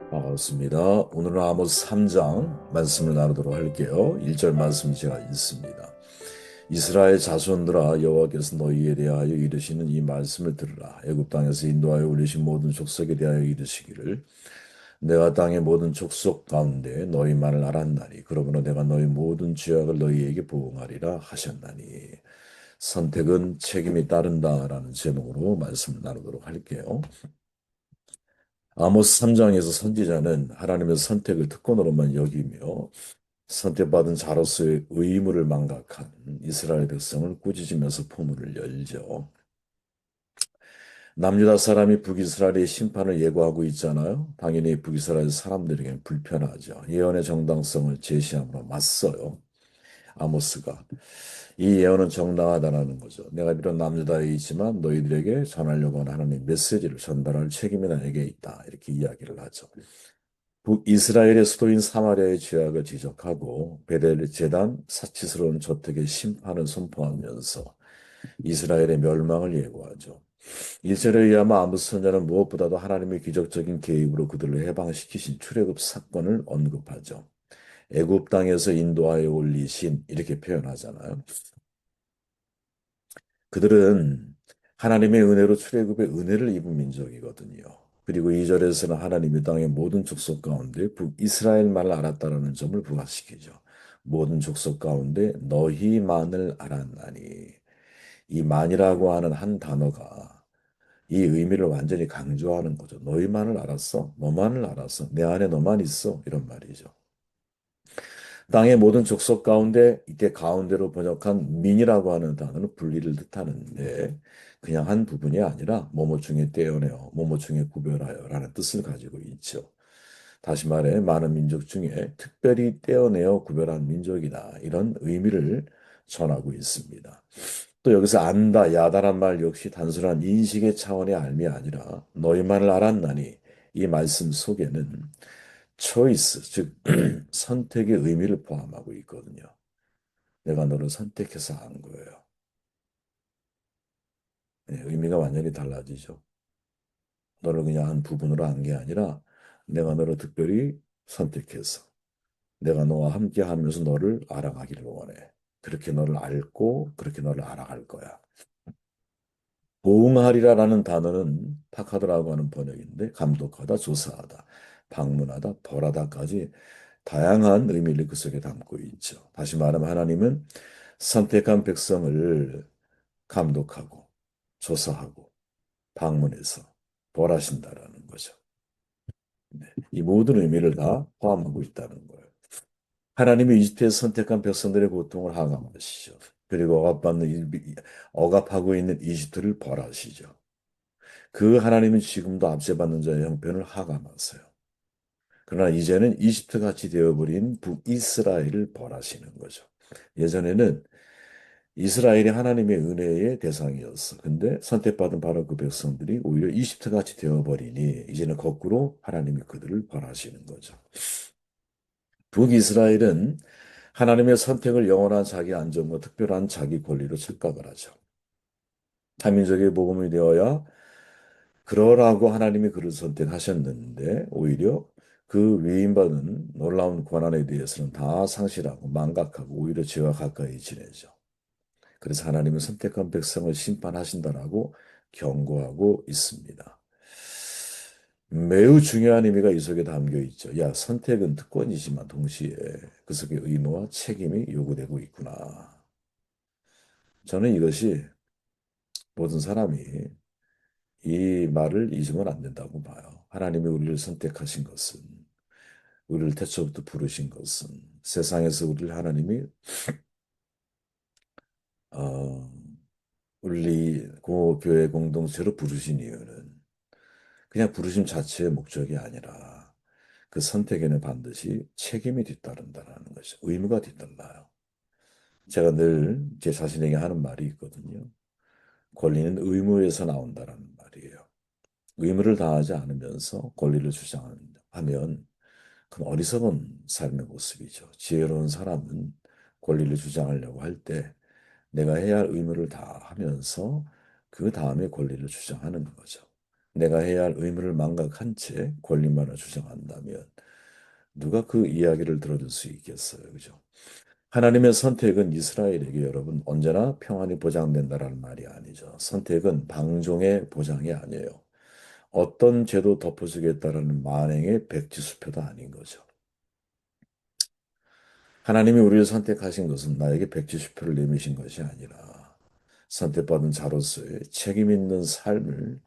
반갑습니다. 오늘은 아모스 3장 말씀을 나누도록 할게요. 1절 말씀 제가 읽습니다. 이스라엘 자손들아 여호와께서 너희에 대하여 이르시는 이 말씀을 들으라. 애굽 땅에서 인도하여 올리신 모든 족속에 대하여 이르시기를 내가 땅의 모든 족속 가운데 너희만을 알았나니 그러므로 내가 너희 모든 죄악을 너희에게 보응하리라 하셨나니 선택은 책임이 따른다라는 제목으로 말씀을 나누도록 할게요. 아모스 3장에서 선지자는 하나님의 선택을 특권으로만 여기며 선택받은 자로서의 의무를 망각한 이스라엘 백성을 꾸짖으면서 포문을 열죠. 남유다 사람이 북이스라엘의 심판을 예고하고 있잖아요. 당연히 북이스라엘 사람들에게는 불편하죠. 예언의 정당성을 제시함으로 맞서요. 아모스가. 이 예언은 정당하다라는 거죠. 내가 비록 남유다에 있지만 너희들에게 전하려고 하는 하나님의 메시지를 전달할 책임이 나에게 있다. 이렇게 이야기를 하죠. 북이스라엘의 수도인 사마리아의 죄악을 지적하고 베델 제단 사치스러운 저택의 심판을 선포하면서 이스라엘의 멸망을 예고하죠. 1절에 의하면 아모스 선자는 무엇보다도 하나님의 기적적인 개입으로 그들을 해방시키신 출애굽 사건을 언급하죠. 애굽 땅에서 인도하여 올리신 이렇게 표현하잖아요. 그들은 하나님의 은혜로 출애굽의 은혜를 입은 민족이거든요. 그리고 2절에서는 하나님이 땅의 모든 족속 가운데 북이스라엘만을 알았다라는 점을 부각시키죠. 모든 족속 가운데 너희만을 알았나니 이 만이라고 하는 한 단어가 이 의미를 완전히 강조하는 거죠. 너희만을 알았어. 너만을 알았어. 내 안에 너만 있어. 이런 말이죠. 땅의 모든 족속 가운데 이때 가운데로 번역한 민이라고 하는 단어는 분리를 뜻하는데 그냥 한 부분이 아니라 뭐뭐 중에 떼어내어 뭐뭐 중에 구별하여라는 뜻을 가지고 있죠. 다시 말해 많은 민족 중에 특별히 떼어내어 구별한 민족이다. 이런 의미를 전하고 있습니다. 또 여기서 안다, 야다란 말 역시 단순한 인식의 차원의 알미 아니라 너희만을 알았나니 이 말씀 속에는 초이스, 즉 선택의 의미를 포함하고 있거든요. 내가 너를 선택해서 한 거예요. 네, 의미가 완전히 달라지죠. 너를 그냥 한 부분으로 한 게 아니라 내가 너를 특별히 선택해서 내가 너와 함께 하면서 너를 알아가기를 원해. 그렇게 너를 알고 그렇게 너를 알아갈 거야. 보응하리라라는 단어는 파카드라고 하는 번역인데 감독하다, 조사하다, 방문하다, 벌하다까지 다양한 의미를 그 속에 담고 있죠. 다시 말하면 하나님은 선택한 백성을 감독하고 조사하고 방문해서 벌하신다라는 거죠. 네. 이 모든 의미를 다 포함하고 있다는 거예요. 하나님이 이집트에서 선택한 백성들의 고통을 하감하시죠. 그리고 억압하고 있는 이집트를 벌하시죠. 그 하나님은 지금도 압제받는 자의 형편을 하감하세요. 그러나 이제는 이집트 같이 되어버린 북이스라엘을 벌하시는 거죠. 예전에는 이스라엘이 하나님의 은혜의 대상이었어. 근데 선택받은 바로 그 백성들이 오히려 이집트 같이 되어버리니 이제는 거꾸로 하나님이 그들을 벌하시는 거죠. 북이스라엘은 하나님의 선택을 영원한 자기 안정과 특별한 자기 권리로 착각을 하죠. 타민족의 복음이 되어야 그러라고 하나님이 그를 선택하셨는데 오히려 그 위임받은 놀라운 권한에 대해서는 다 상실하고 망각하고 오히려 죄와 가까이 지내죠. 그래서 하나님은 선택한 백성을 심판하신다라고 경고하고 있습니다. 매우 중요한 의미가 이 속에 담겨 있죠. 야, 선택은 특권이지만 동시에 그 속에 의무와 책임이 요구되고 있구나. 저는 이것이 모든 사람이 이 말을 잊으면 안 된다고 봐요. 하나님이 우리를 선택하신 것은, 우리를 태초부터 부르신 것은, 세상에서 우리를 하나님이, 어, 우리 교회 공동체로 부르신 이유는 그냥 부르심 자체의 목적이 아니라 그 선택에는 반드시 책임이 뒤따른다는 것이 의무가 뒤따라요. 제가 늘 제 자신에게 하는 말이 있거든요. 권리는 의무에서 나온다라는 말이에요. 의무를 다하지 않으면서 권리를 주장하면 그건 어리석은 삶의 모습이죠. 지혜로운 사람은 권리를 주장하려고 할 때 내가 해야 할 의무를 다 하면서 그 다음에 권리를 주장하는 거죠. 내가 해야 할 의무를 망각한 채 권리만을 주장한다면 누가 그 이야기를 들어줄 수 있겠어요? 그죠? 하나님의 선택은 이스라엘에게 여러분 언제나 평안이 보장된다라는 말이 아니죠. 선택은 방종의 보장이 아니에요. 어떤 죄도 덮어주겠다라는 만행의 백지수표도 아닌 거죠. 하나님이 우리를 선택하신 것은 나에게 백지수표를 내미신 것이 아니라 선택받은 자로서의 책임 있는 삶을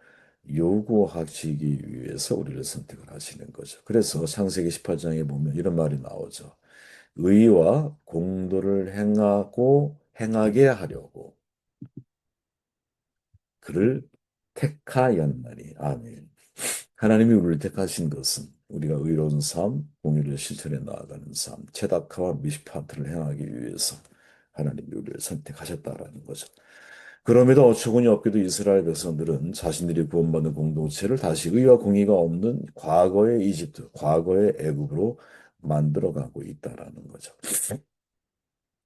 요구하시기 위해서 우리를 선택을 하시는 거죠. 그래서 창세기 18장에 보면 이런 말이 나오죠. 의와 공도를 행하게 하려고 그를 택하였나니. 아멘. 하나님이 우리를 택하신 것은 우리가 의로운 삶, 공의를 실천해 나아가는 삶, 체다카와 미시파트를 행하기 위해서 하나님이 우리를 선택하셨다라는 거죠. 그럼에도 어처구니 없게도 이스라엘 백성들은 자신들이 구원받은 공동체를 다시 의와 공의가 없는 과거의 이집트, 과거의 애굽으로 만들어가고 있다라는 거죠.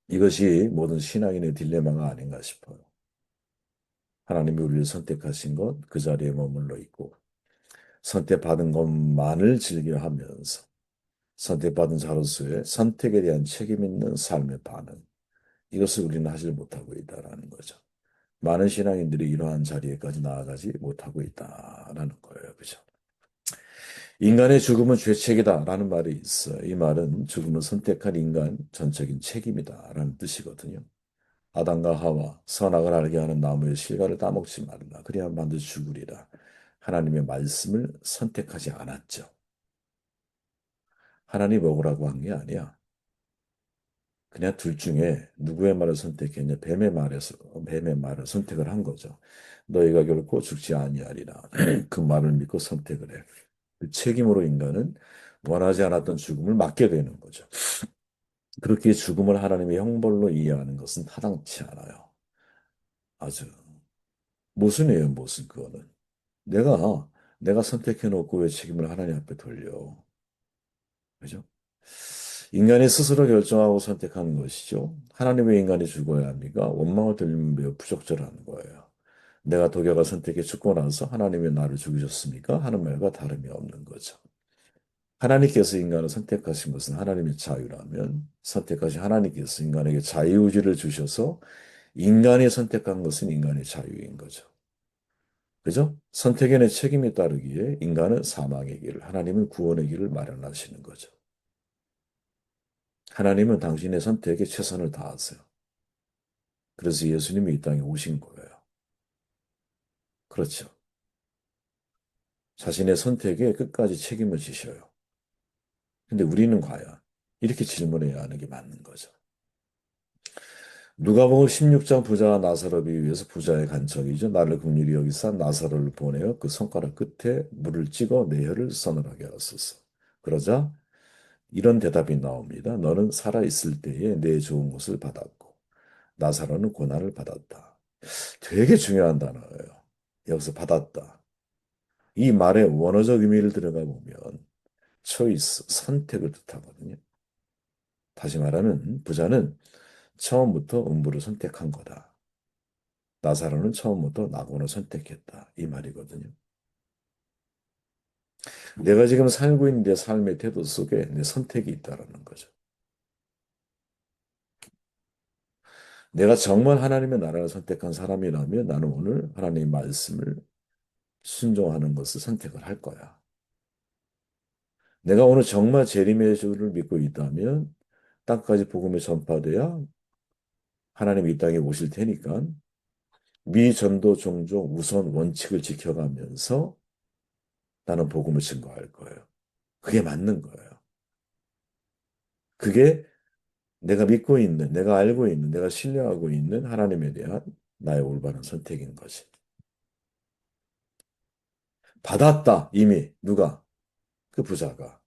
이것이 모든 신앙인의 딜레마가 아닌가 싶어요. 하나님이 우리를 선택하신 것, 그 자리에 머물러 있고, 선택받은 것만을 즐겨하면서, 선택받은 자로서의 선택에 대한 책임 있는 삶의 반응, 이것을 우리는 하지 못하고 있다라는 거죠. 많은 신앙인들이 이러한 자리에까지 나아가지 못하고 있다라는 거예요. 그죠? 인간의 죽음은 죄책이다라는 말이 있어요. 이 말은 죽음은 선택한 인간 전적인 책임이다라는 뜻이거든요. 아담과 하와 선악을 알게 하는 나무의 실과를 따먹지 말라. 그래야 반드시 죽으리라. 하나님의 말씀을 선택하지 않았죠. 하나님 먹으라고 한 게 아니야. 그냥 둘 중에 누구의 말을 선택했냐? 뱀의 말을 선택을 한 거죠. 너희가 결코 죽지 아니하리라. 그 말을 믿고 선택을 해. 그 책임으로 인간은 원하지 않았던 죽음을 맞게 되는 거죠. 그렇게 죽음을 하나님의 형벌로 이해하는 것은 타당치 않아요. 아주 모순이에요, 모순 그거는. 내가 내가 선택해 놓고 왜 책임을 하나님 앞에 돌려? 그죠? 인간이 스스로 결정하고 선택하는 것이죠. 하나님의 인간이 죽어야 합니까? 원망을 들리면 매우 부적절한 거예요. 내가 독약을 선택해 죽고 나서 하나님이 나를 죽이셨습니까? 하는 말과 다름이 없는 거죠. 하나님께서 인간을 선택하신 것은 하나님의 자유라면 선택하신 하나님께서 인간에게 자유의지를 주셔서 인간이 선택한 것은 인간의 자유인 거죠. 그죠? 선택에 내 책임이 따르기에 인간은 사망의 길을, 하나님은 구원의 길을 마련하시는 거죠. 하나님은 당신의 선택에 최선을 다하세요. 그래서 예수님이 이 땅에 오신 거예요. 그렇죠. 자신의 선택에 끝까지 책임을 지셔요. 근데 우리는 과연 이렇게 질문해야 하는 게 맞는 거죠. 누가복음 16장 부자와 나사로를 위해서 부자의 간청이죠. 나를 긍휼히 여기사 나사로를 보내어 그 손가락 끝에 물을 찍어 내 혀를 서늘하게 하소서. 그러자 이런 대답이 나옵니다. 너는 살아있을 때에 내 좋은 것을 받았고 나사로는 고난을 받았다. 되게 중요한 단어예요. 여기서 받았다. 이 말의 원어적 의미를 들어가 보면 초이스, 선택을 뜻하거든요. 다시 말하면 부자는 처음부터 음부를 선택한 거다. 나사로는 처음부터 낙원을 선택했다. 이 말이거든요. 내가 지금 살고 있는 내 삶의 태도 속에 내 선택이 있다는 거죠. 내가 정말 하나님의 나라를 선택한 사람이라면 나는 오늘 하나님의 말씀을 순종하는 것을 선택을 할 거야. 내가 오늘 정말 재림의 주를 믿고 있다면 땅까지 복음이 전파돼야 하나님 이 땅에 오실 테니까 미전도 종족 우선 원칙을 지켜가면서 나는 복음을 증거할 거예요. 그게 맞는 거예요. 그게 내가 믿고 있는, 내가 알고 있는, 내가 신뢰하고 있는 하나님에 대한 나의 올바른 선택인 거지. 받았다, 이미. 누가? 그 부자가.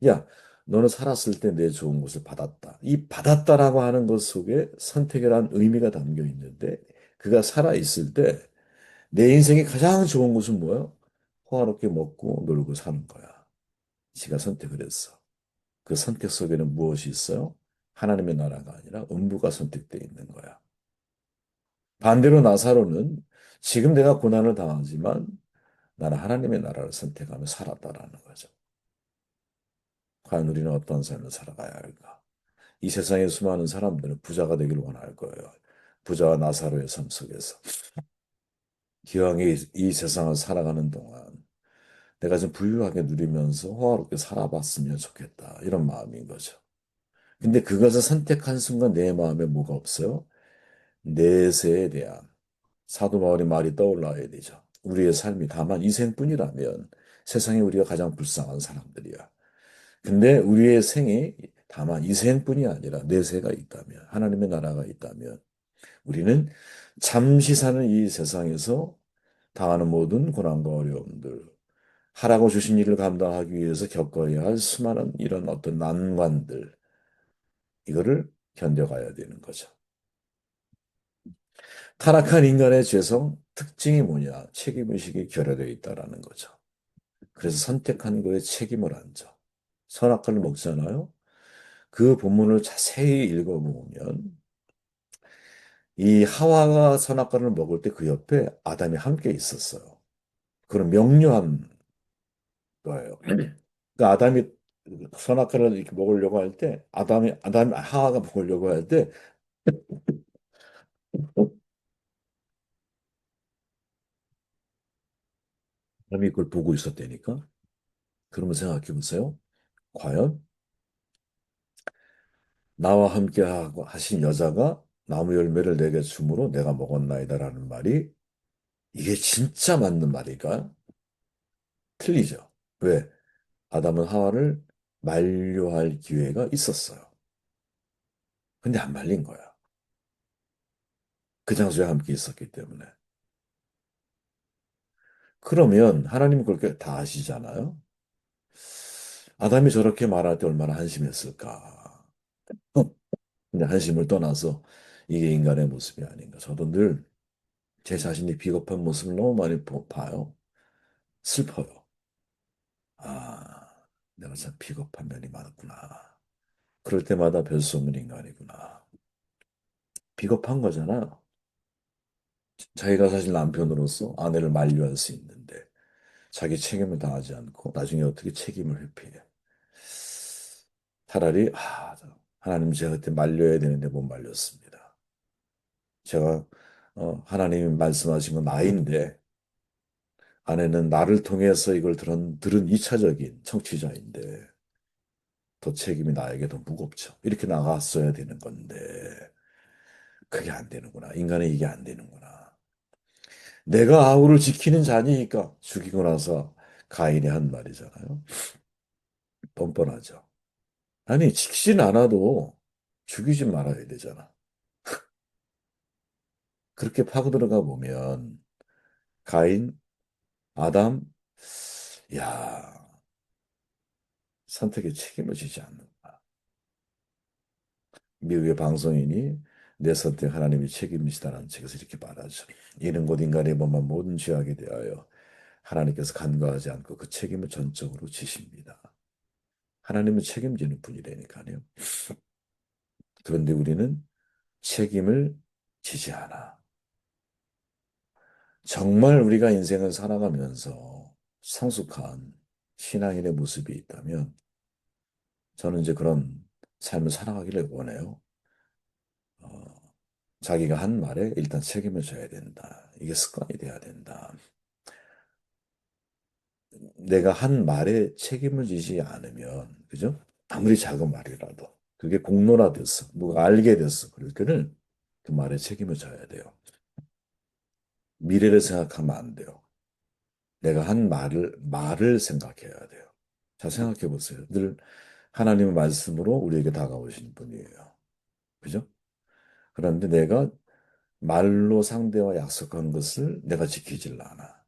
야, 너는 살았을 때 내 좋은 것을 받았다. 이 받았다라고 하는 것 속에 선택이라는 의미가 담겨 있는데, 그가 살아있을 때 내 인생에 가장 좋은 것은 뭐야? 호화롭게 먹고 놀고 사는 거야. 지가 선택을 했어. 그 선택 속에는 무엇이 있어요? 하나님의 나라가 아니라 음부가 선택되어 있는 거야. 반대로 나사로는 지금 내가 고난을 당하지만 나는 하나님의 나라를 선택하며 살았다라는 거죠. 과연 우리는 어떤 삶을 살아가야 할까? 이 세상의 수많은 사람들은 부자가 되길 원할 거예요. 부자와 나사로의 삶 속에서. 기왕에 이 세상을 살아가는 동안 내가 좀 부유하게 누리면서 호화롭게 살아봤으면 좋겠다. 이런 마음인 거죠. 근데 그것을 선택한 순간 내 마음에 뭐가 없어요? 내세에 대한 사도 바울의 말이 떠올라야 되죠. 우리의 삶이 다만 이 생뿐이라면 세상에 우리가 가장 불쌍한 사람들이야. 근데 우리의 생이 다만 이 생뿐이 아니라 내세가 있다면, 하나님의 나라가 있다면, 우리는 잠시 사는 이 세상에서 당하는 모든 고난과 어려움들, 하라고 주신 일을 감당하기 위해서 겪어야 할 수많은 이런 어떤 난관들, 이거를 견뎌가야 되는 거죠. 타락한 인간의 죄성 특징이 뭐냐? 책임의식이 결여되어 있다라는 거죠. 그래서 선택한 거에 책임을 안 져. 선악과를 먹잖아요. 그 본문을 자세히 읽어보면 이 하와가 선악과를 먹을 때 그 옆에 아담이 함께 있었어요. 그런 명료한 거예요. 그러니까 아담이 선악과를 이렇게 먹으려고 할 때, 아담이 하와가 먹으려고 할 때, 아담이 그걸 보고 있었다니까. 그러면 생각해 보세요. 과연 나와 함께 하신 여자가 나무 열매를 내게 주므로 내가 먹었나이다라는 말이 이게 진짜 맞는 말일까? 틀리죠. 왜? 아담은 하와를 만류할 기회가 있었어요. 근데 안 말린 거야. 그 장소에 함께 있었기 때문에. 그러면 하나님은 그렇게 다 아시잖아요. 아담이 저렇게 말할 때 얼마나 한심했을까. 근데 한심을 떠나서 이게 인간의 모습이 아닌가. 저도 늘 제 자신이 비겁한 모습을 너무 많이 봐요. 슬퍼요. 아, 내가 참 비겁한 면이 많았구나. 그럴 때마다 별 수 없는 인간이구나. 비겁한 거잖아. 자기가 사실 남편으로서 아내를 만류할 수 있는데 자기 책임을 다하지 않고 나중에 어떻게 책임을 회피해. 차라리 하나님 제가 그때 말려야 되는데 못 말렸습니다. 제가 하나님이 말씀하신 건 나인데 아내는 나를 통해서 이걸 들은 2차적인 청취자인데 더 책임이 나에게 더 무겁죠. 이렇게 나갔어야 되는 건데 그게 안 되는구나. 인간은 이게 안 되는구나. 내가 아우를 지키는 자니까 죽이고 나서 가인이 한 말이잖아요. 뻔뻔하죠. 아니, 지키진 않아도 죽이지 말아야 되잖아. 그렇게 파고 들어가 보면 가인, 아담, 야, 선택에 책임을 지지 않는다. 미국의 방송인이 내 선택 하나님이 책임지다라는 책에서 이렇게 말하죠. 이는 곧 인간의 범한 모든 죄악에 대하여 하나님께서 간과하지 않고 그 책임을 전적으로 지십니다. 하나님은 책임지는 분이라니까요. 그런데 우리는 책임을 지지 않아. 정말 우리가 인생을 살아가면서 성숙한 신앙인의 모습이 있다면 저는 이제 그런 삶을 살아가기를 원해요. 어, 자기가 한 말에 일단 책임을 져야 된다. 이게 습관이 돼야 된다. 내가 한 말에 책임을 지지 않으면, 그죠? 아무리 작은 말이라도 그게 공론화됐어. 누가 알게 됐어. 그럴 때는 그 말에 책임을 져야 돼요. 미래를 생각하면 안 돼요. 내가 한 말을 생각해야 돼요. 자, 생각해 보세요. 늘 하나님의 말씀으로 우리에게 다가오신 분이에요. 그죠? 그런데 내가 말로 상대와 약속한 것을 내가 지키질 않아.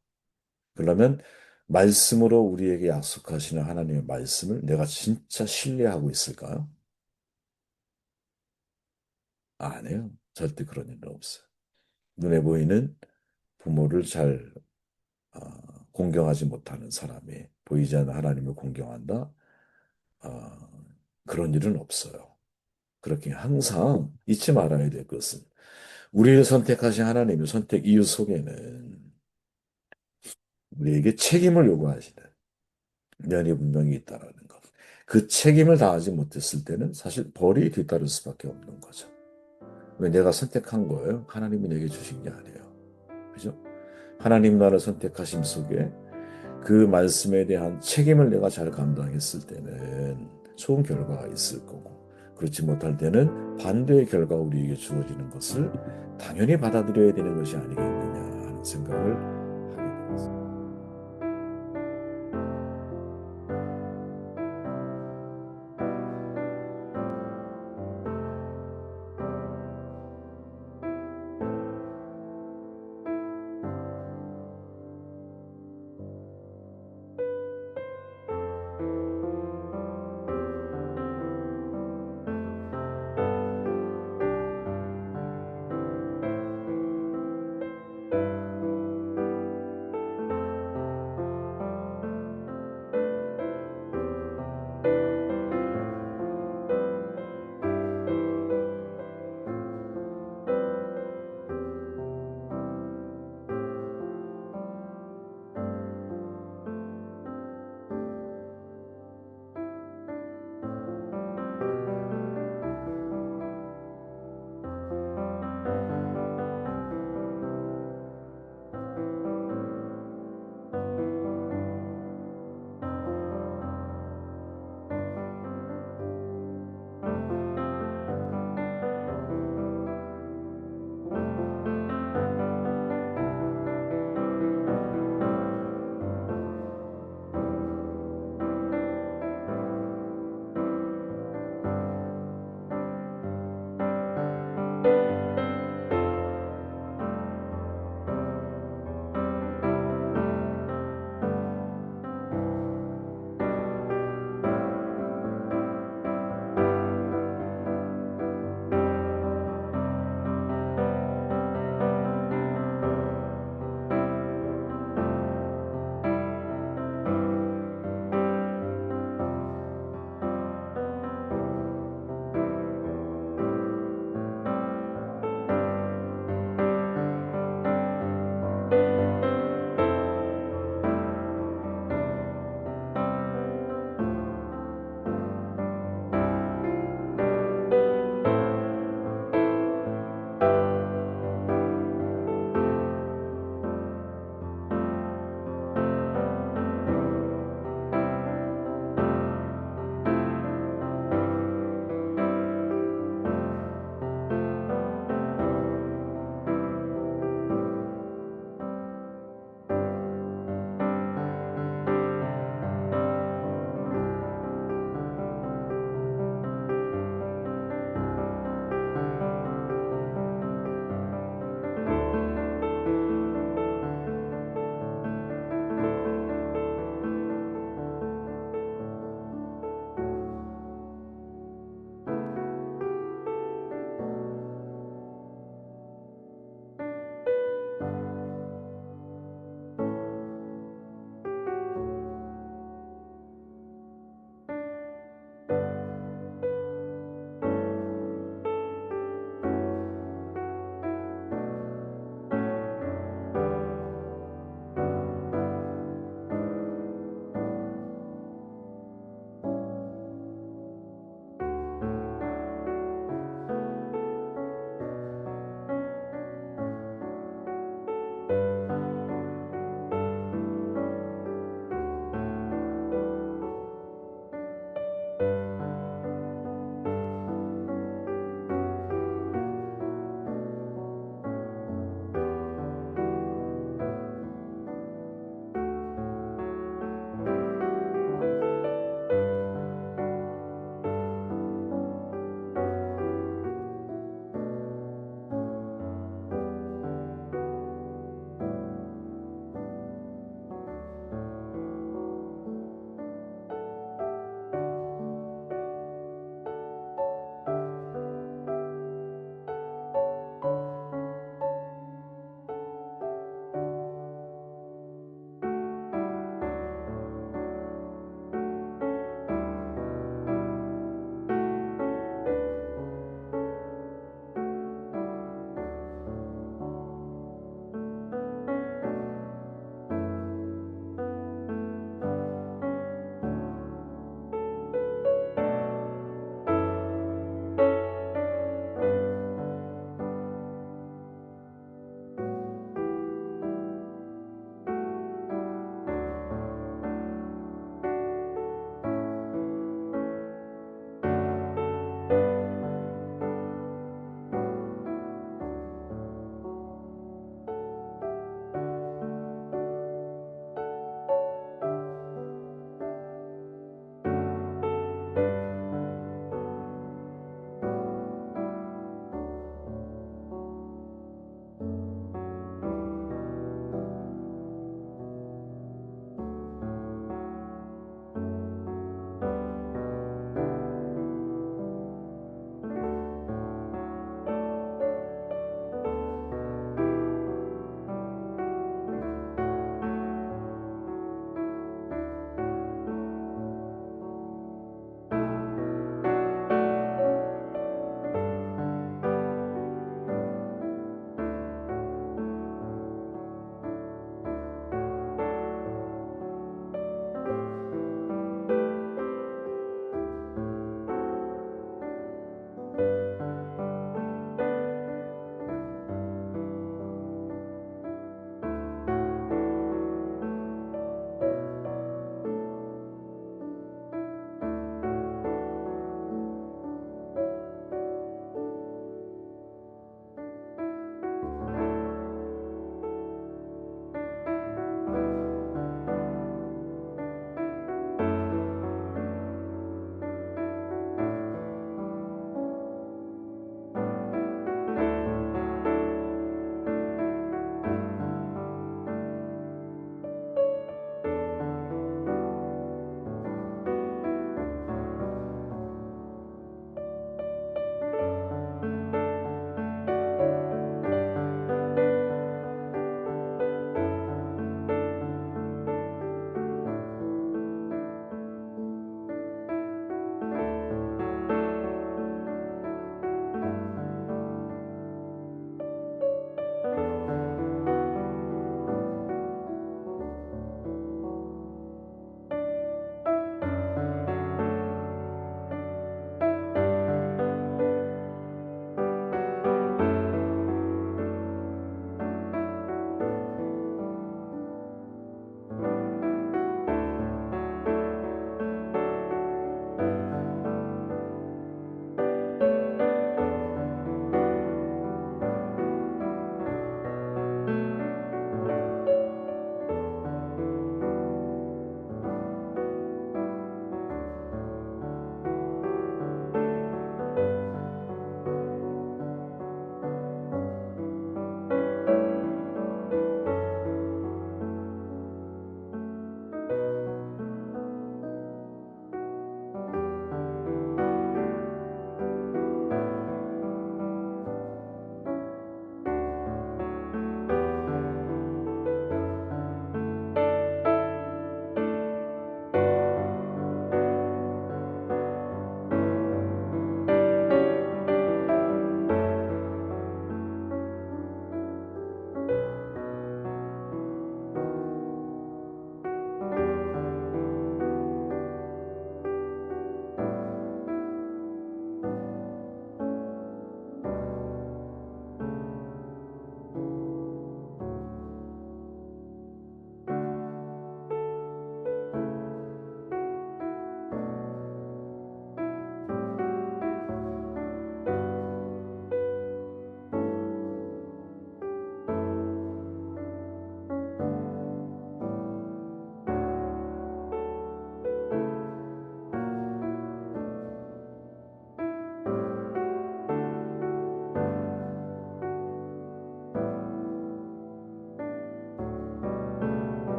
그러면 말씀으로 우리에게 약속하시는 하나님의 말씀을 내가 진짜 신뢰하고 있을까요? 아니에요. 절대 그런 일은 없어요. 눈에 보이는 부모를 잘 공경하지 못하는 사람이 보이지 않는 하나님을 공경한다? 어, 그런 일은 없어요. 그렇게 항상 잊지 말아야 될 것은 우리를 선택하신 하나님의 선택 이유 속에는 우리에게 책임을 요구하시는 면이 분명히 있다라는 것. 그 책임을 다하지 못했을 때는 사실 벌이 뒤따를 수밖에 없는 거죠. 왜 내가 선택한 거예요? 하나님이 내게 주신 게 아니에요. 그죠? 하나님 나를 선택하심 속에 그 말씀에 대한 책임을 내가 잘 감당했을 때는 좋은 결과가 있을 거고, 그렇지 못할 때는 반대의 결과가 우리에게 주어지는 것을 당연히 받아들여야 되는 것이 아니겠느냐 하는 생각을